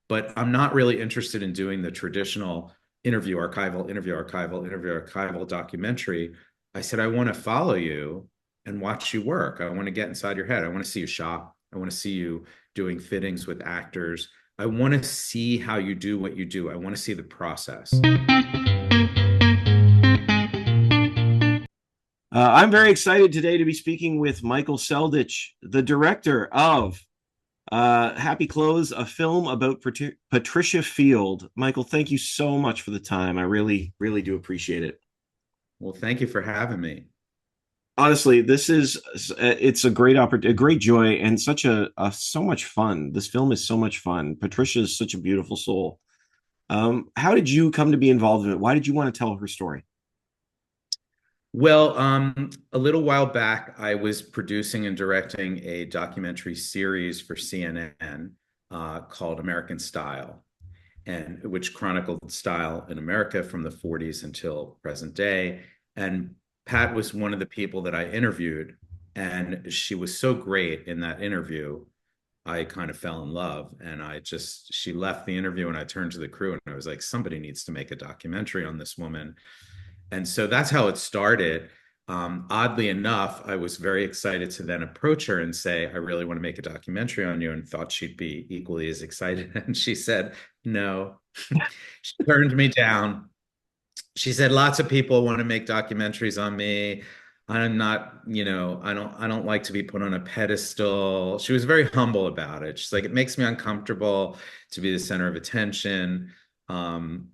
but I'm not really interested in doing the traditional interview archival documentary. I said, I want to follow you and watch you work. I want to get inside your head. I want to see you shop. I want to see you doing fittings with actors. I want to see how you do what you do. I want to see the process. I'm very excited today to be speaking with Michael Selditch, the director of Happy Clothes, a film about Patricia Field. Michael, thank you so much for the time. I really, really do appreciate it. Well, thank you for having me. Honestly, this is it's a great opportunity, a great joy, and such a so much fun. This film is so much fun. Patricia is such a beautiful soul. How did you come to be involved in it? Why did you want to tell her story? Well, a little while back, I was producing and directing a documentary series for CNN called American Style, and which chronicled style in America from the 40s until present day. And Pat was one of the people that I interviewed, and she was so great in that interview. I kind of fell in love, and she left the interview, and I turned to the crew and I was like, somebody needs to make a documentary on this woman. And so that's how it started. Oddly enough, I was very excited to then approach her and say, I really want to make a documentary on you, and thought she'd be equally as excited. And she said, no. She turned me down. She said, lots of people want to make documentaries on me. I'm not, I don't like to be put on a pedestal. She was very humble about it. She's like, it makes me uncomfortable to be the center of attention. Um,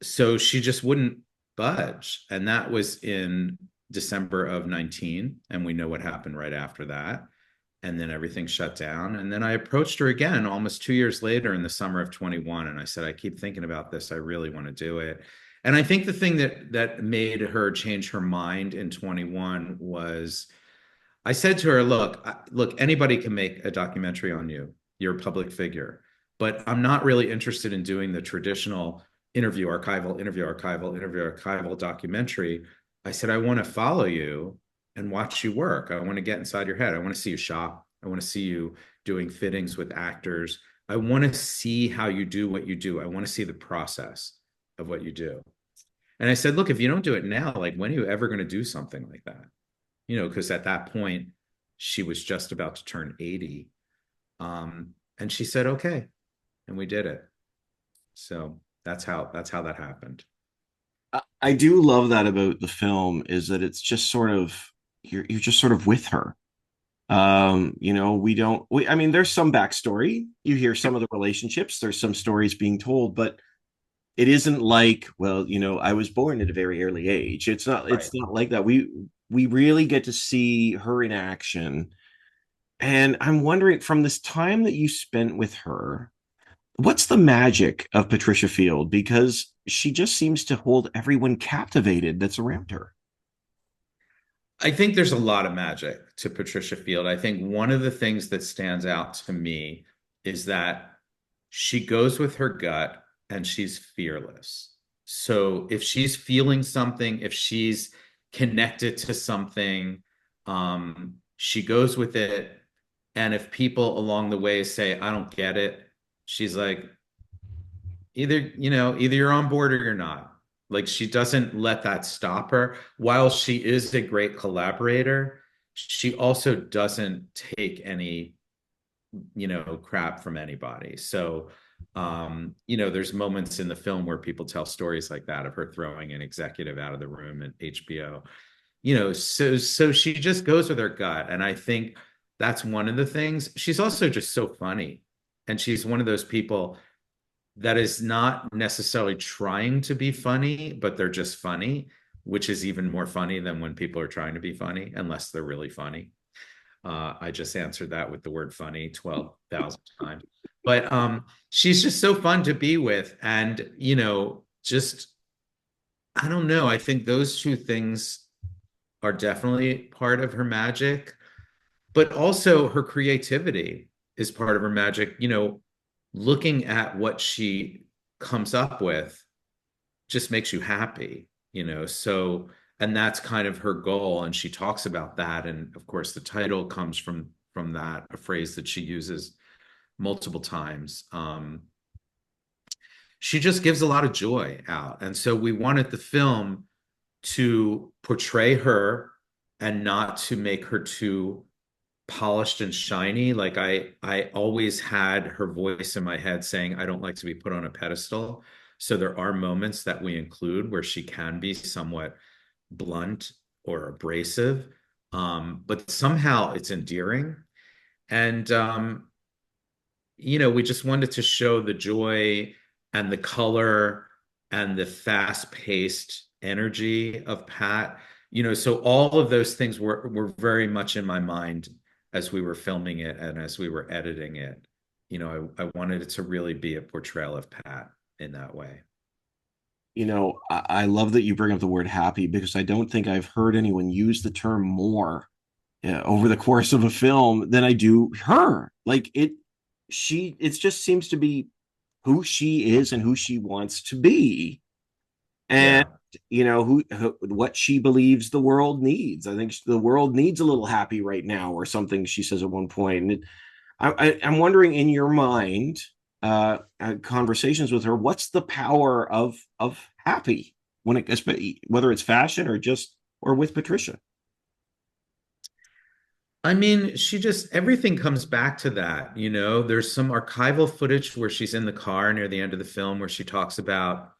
so she just wouldn't budge. And that was in December of 19. And we know what happened right after that. And then everything shut down. And then I approached her again almost 2 years later in the summer of 21. And I said, I keep thinking about this. I really want to do it. And I think the thing that made her change her mind in 21 was I said to her, look, anybody can make a documentary on you. You're a public figure, but I'm not really interested in doing the traditional interview archival documentary. I said, I want to follow you and watch you work. I want to get inside your head. I want to see you shop. I want to see you doing fittings with actors. I want to see how you do what you do. I want to see the process of what you do. And I said, look, if you don't do it now, like when are you ever going to do something like that? Because at that point, she was just about to turn 80. And she said, okay. And we did it. So that's how that happened. I do love that about the film is that it's just sort of you're just sort of with her. I mean, there's some backstory. You hear some of the relationships, there's some stories being told, but it isn't like, well, I was born at a very early age. It's not Right. it's not like that. We really get to see her in action. And I'm wondering from this time that you spent with her, what's the magic of Patricia Field? Because she just seems to hold everyone captivated that's around her. I think there's a lot of magic to Patricia Field. I think one of the things that stands out to me is that she goes with her gut and she's fearless. So if she's feeling something, if she's connected to something, she goes with it. And if people along the way say, I don't get it, she's like, either you're on board or you're not. Like she doesn't let that stop her. While she is a great collaborator, she also doesn't take any, crap from anybody. So, there's moments in the film where people tell stories like that of her throwing an executive out of the room at HBO. So she just goes with her gut. And I think that's one of the things. She's also just so funny. And she's one of those people that is not necessarily trying to be funny, but they're just funny, which is even more funny than when people are trying to be funny, unless they're really funny. I just answered that with the word funny 12,000 times. But she's just so fun to be with. And, just, I don't know. I think those two things are definitely part of her magic, but also her creativity is part of her magic. Looking at what she comes up with just makes you happy. So, and that's kind of her goal, and she talks about that. And of course, the title comes from that, a phrase that she uses multiple times. she just gives a lot of joy out. And so we wanted the film to portray her and not to make her too polished and shiny. Like I always had her voice in my head saying, I don't like to be put on a pedestal. So there are moments that we include where she can be somewhat blunt or abrasive. But somehow it's endearing. And we just wanted to show the joy and the color and the fast-paced energy of Pat. So all of those things were very much in my mind as we were filming it and as we were editing it. I wanted it to really be a portrayal of Pat in that way. I love that you bring up the word happy because I don't think I've heard anyone use the term more over the course of a film than I do her. Like it just seems to be who she is and who she wants to be, and Yeah. what she believes the world needs. I think the world needs a little happy right now, or something she says at one point. And I'm wondering, in your mind, conversations with her, what's the power of happy when whether it's fashion or just or with Patricia? I mean, everything comes back to that. There's some archival footage where she's in the car near the end of the film where she talks about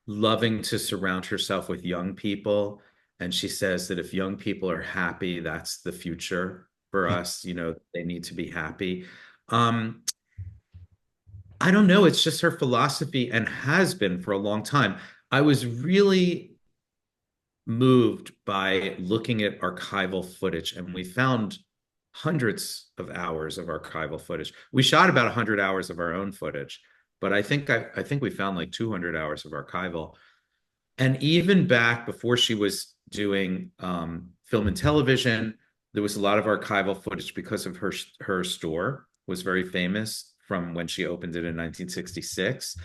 loving to surround herself with young people. And she says that if young people are happy, that's the future for us. They need to be happy. Um, I don't know. It's just her philosophy and has been for a long time. I was really moved by looking at archival footage, and we found hundreds of hours of archival footage. We shot about 100 hours of our own footage, but I think we found like 200 hours of archival. And even back before she was doing film and television, there was a lot of archival footage because of her store was very famous from when she opened it in 1966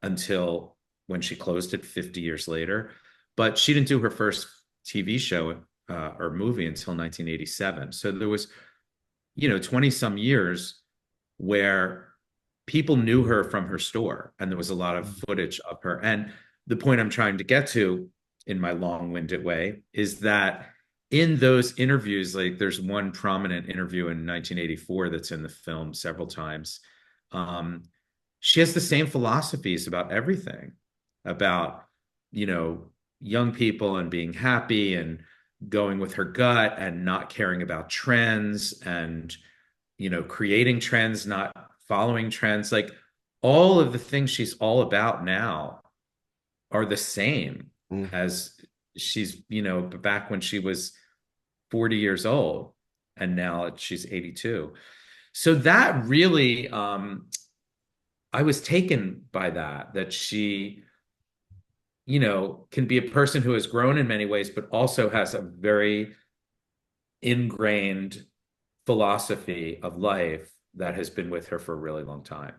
until when she closed it 50 years later. But she didn't do her first TV show or movie until 1987. So there was, 20 some years where people knew her from her store, and there was a lot of footage of her. And the point I'm trying to get to in my long-winded way is that in those interviews, like there's one prominent interview in 1984 that's in the film several times. Um, she has the same philosophies about everything, about, you know, young people and being happy and going with her gut and not caring about trends and, creating trends, not following trends. Like all of the things she's all about now are the same Mm. as she's, back when she was 40 years old and now she's 82. So that really, I was taken by that she, can be a person who has grown in many ways, but also has a very ingrained philosophy of life that has been with her for a really long time.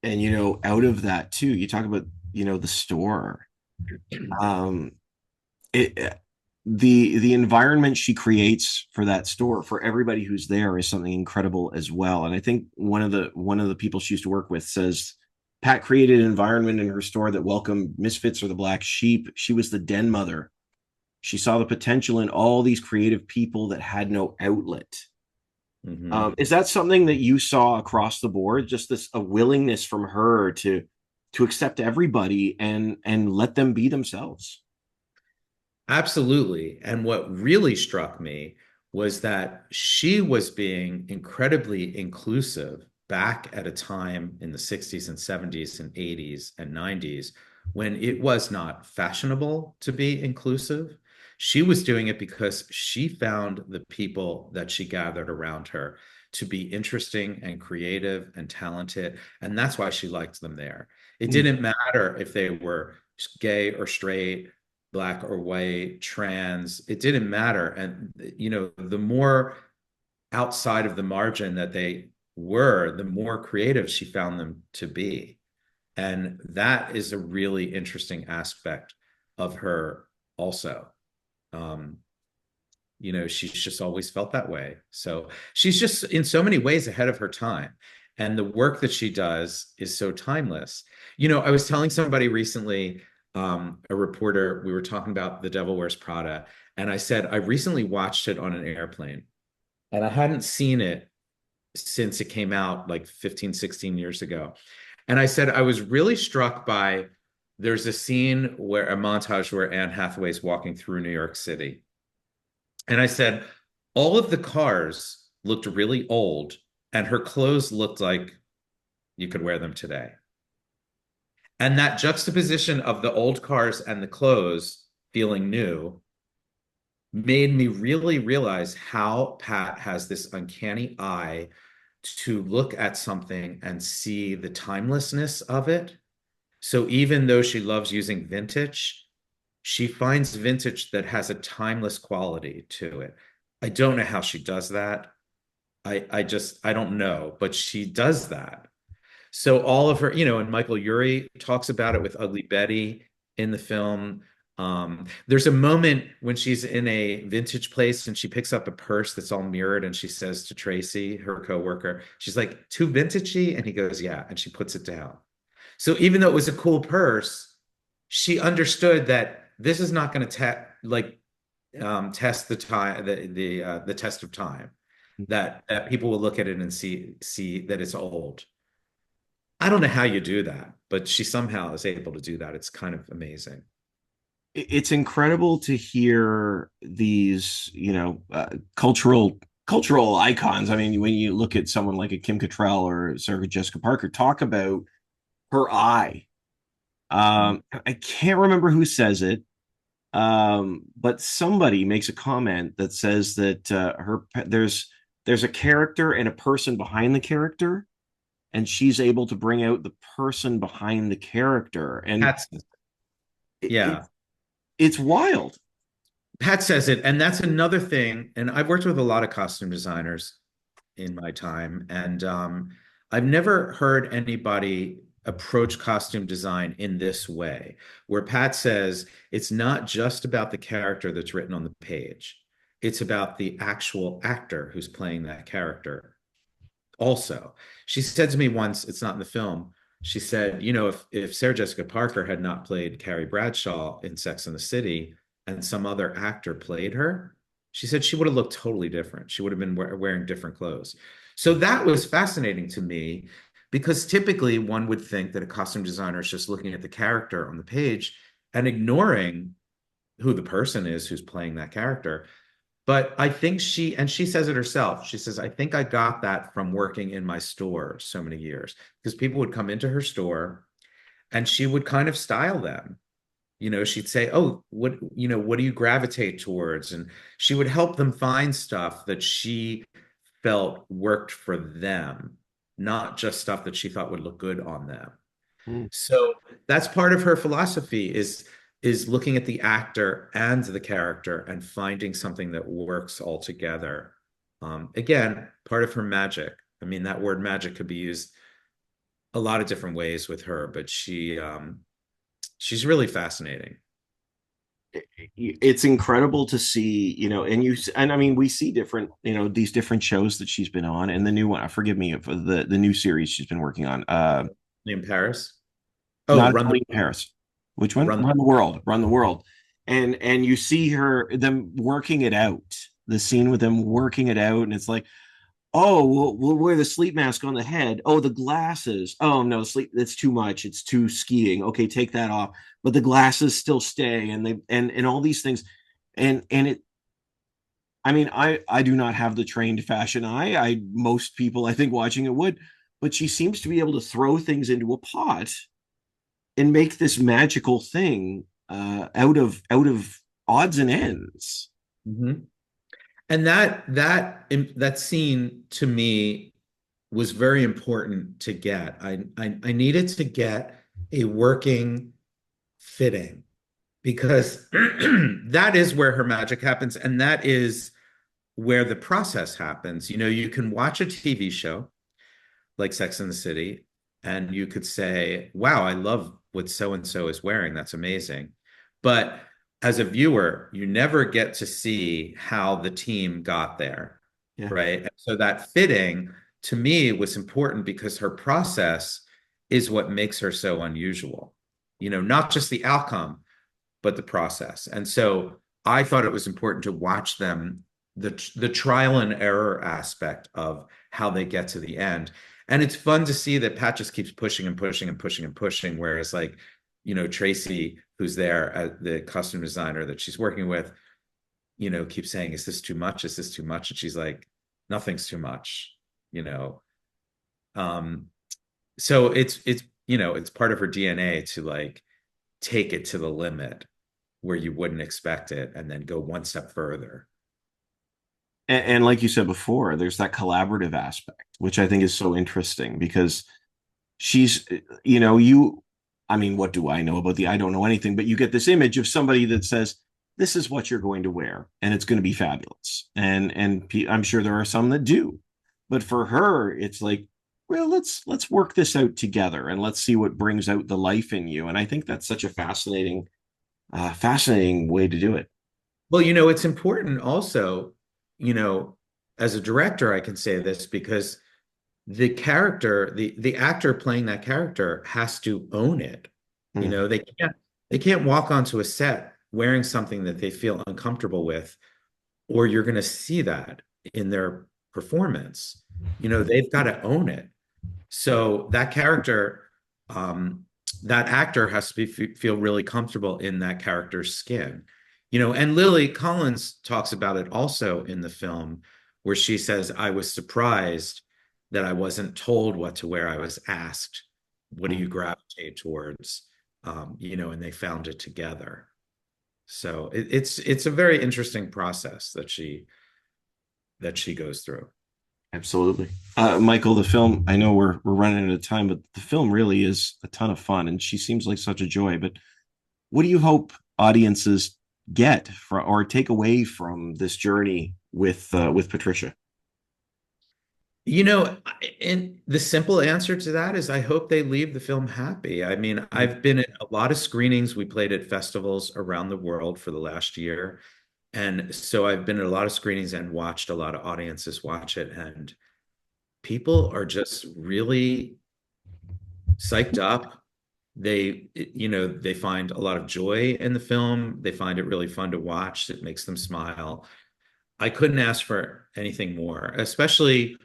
And out of that too, you talk about the store. um it the environment she creates for that store for everybody who's there is something incredible as well. And I think one of the people she used to work with says Pat created an environment in her store that welcomed misfits or the black sheep. She was the den mother. She saw the potential in all these creative people that had no outlet. Hmm. Is that something that you saw across the board? Just this a willingness from her to accept everybody and let them be themselves. Absolutely. And what really struck me was that she was being incredibly inclusive back at a time in the 60s and 70s and 80s and 90s when it was not fashionable to be inclusive. She was doing it because she found the people that she gathered around her to be interesting and creative and talented. And that's why she liked them there. It Mm. didn't matter if they were gay or straight, black or white, trans, it didn't matter. And, the more outside of the margin that they were, the more creative she found them to be. And that is a really interesting aspect of her also. Um, she's just always felt that way. So she's just in so many ways ahead of her time. And the work that she does is so timeless. I was telling somebody recently, a reporter, we were talking about The Devil Wears Prada, and I said, I recently watched it on an airplane, and I hadn't seen it since it came out like 15, 16 years ago. And I said, I was really struck by there's a scene where a montage where Anne Hathaway's walking through New York City. And I said, all of the cars looked really old, and her clothes looked like you could wear them today. And that juxtaposition of the old cars and the clothes feeling new made me really realize how Pat has this uncanny eye to look at something and see the timelessness of it. So even though she loves using vintage, she finds vintage that has a timeless quality to it. I don't know how she does that. I don't know, but she does that. So all of her, and Michael Urie talks about it with Ugly Betty in the film. There's a moment when she's in a vintage place and she picks up a purse that's all mirrored and she says to Tracy, her coworker, she's like, too vintagey? And he goes, yeah. And she puts it down. So even though it was a cool purse, she understood that this is not going to test the time, the test of time, that people will look at it and see that it's old. I don't know how you do that, but she somehow is able to do that. It's kind of amazing. It's incredible to hear these, cultural icons. I mean, when you look at someone like a Kim Cattrall or Sarah Jessica Parker, talk about her eye. I can't remember who says it, but somebody makes a comment that says that there's a character and a person behind the character, and she's able to bring out the person behind the character, and Pat, it, it, yeah, it's wild. Pat says it, and that's another thing. And I've worked with a lot of costume designers in my time, and I've never heard anybody approach costume design in this way, where Pat says it's not just about the character that's written on the page; it's about the actual actor who's playing that character also. She said to me once, it's not in the film, she said, if Sarah Jessica Parker had not played Carrie Bradshaw in Sex and the City and some other actor played her, she said she would have looked totally different. She would have been wearing different clothes. So that was fascinating to me because typically one would think that a costume designer is just looking at the character on the page and ignoring who the person is who's playing that character. But I think she says it herself. She says, I think I got that from working in my store so many years because people would come into her store and she would kind of style them. She'd say, oh, what do you gravitate towards? And she would help them find stuff that she felt worked for them, not just stuff that she thought would look good on them. Mm. So that's part of her philosophy is looking at the actor and the character and finding something that works all together. Again, part of her magic. I mean, that word magic could be used a lot of different ways with her, but she's really fascinating. It's incredible to see, and I mean, we see different, these different shows that she's been on, and the new one. Forgive me for the new series she's been working on. In Paris. Oh, Not Emily in Paris. Which one? Run. Run the World. Run the World. And you see them working it out. The scene with them working it out, and it's like, oh, we'll wear the sleep mask on the head. Oh, the glasses. Oh no, sleep. That's too much. It's too skiing. Okay, take that off. But the glasses still stay, and and all these things, and it. I mean, I do not have the trained fashion eye. Most people I think watching it would, but she seems to be able to throw things into a pot and make this magical thing out of odds and ends. Mhm. And that scene to me was very important to get. I needed to get a working fitting because that is where her magic happens, and that is where the process happens. You can watch a TV show like Sex and the City, and you could say, wow, I love what so and so is wearing. That's amazing. But as a viewer, you never get to see how the team got there, Yeah. right? So that fitting to me was important because her process is what makes her so unusual. Not just the outcome, but the process. And so I thought it was important to watch them, the trial and error aspect of how they get to the end. And it's fun to see that Pat just keeps pushing and pushing and pushing and pushing, whereas like, Tracy, who's there, the costume designer that she's working with, keeps saying, is this too much? Is this too much? And she's like, nothing's too much, you know. Um, so it's part of her DNA to like take it to the limit where you wouldn't expect it and then go one step further. And like you said before, there's that collaborative aspect, which I think is so interesting because she's, I mean, what do I know about I don't know anything, but you get this image of somebody that says, this is what you're going to wear and it's going to be fabulous. And I'm sure there are some that do, but for her, it's like, well, let's work this out together and let's see what brings out the life in you. And I think that's such a fascinating way to do it. Well, it's important also, you know, as a director, I can say this because the actor playing that character has to own it. Mm. They can't walk onto a set wearing something that they feel uncomfortable with, or you're going to see that in their performance. They've got to own it. So that character, that actor has to feel really comfortable in that character's skin. And Lily Collins talks about it also in the film, where she says, I was surprised that I wasn't told what to wear. I was asked, what do Mm. you gravitate towards? And they found it together. So it's a very interesting process that she goes through. Absolutely. Michael, the film, I know we're running out of time, but the film really is a ton of fun and she seems like such a joy. But what do you hope audiences get or take away from this journey with Patricia? And the simple answer to that is I hope they leave the film happy. I mean, Mm. I've been at a lot of screenings. We played at festivals around the world for the last year. And so I've been at a lot of screenings and watched a lot of audiences watch it. And people are just really psyched up. They find a lot of joy in the film. They find it really fun to watch. It makes them smile. I couldn't ask for anything more, especially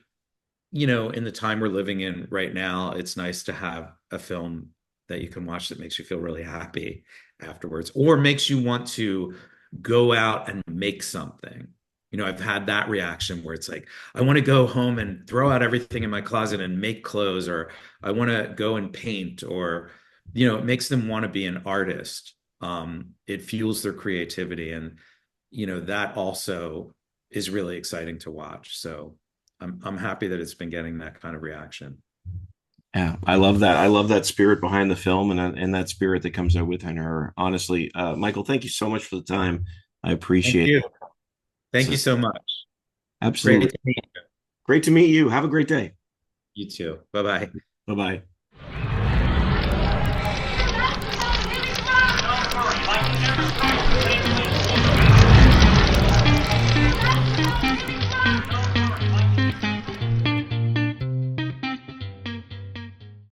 in the time we're living in right now. It's nice to have a film that you can watch that makes you feel really happy afterwards or makes you want to go out and make something. I've had that reaction where it's like, I want to go home and throw out everything in my closet and make clothes, or I want to go and paint, or, it makes them want to be an artist. It fuels their creativity. And, that also is really exciting to watch. So I'm happy that it's been getting that kind of reaction. Yeah, I love that. I love that spirit behind the film and that spirit that comes out within her. Honestly, Michael, thank you so much for the time. I Thank appreciate you. it. Thank you So, so much. Great absolutely. to meet you. Great to meet you. Have a great day. You too. Bye bye. Bye bye.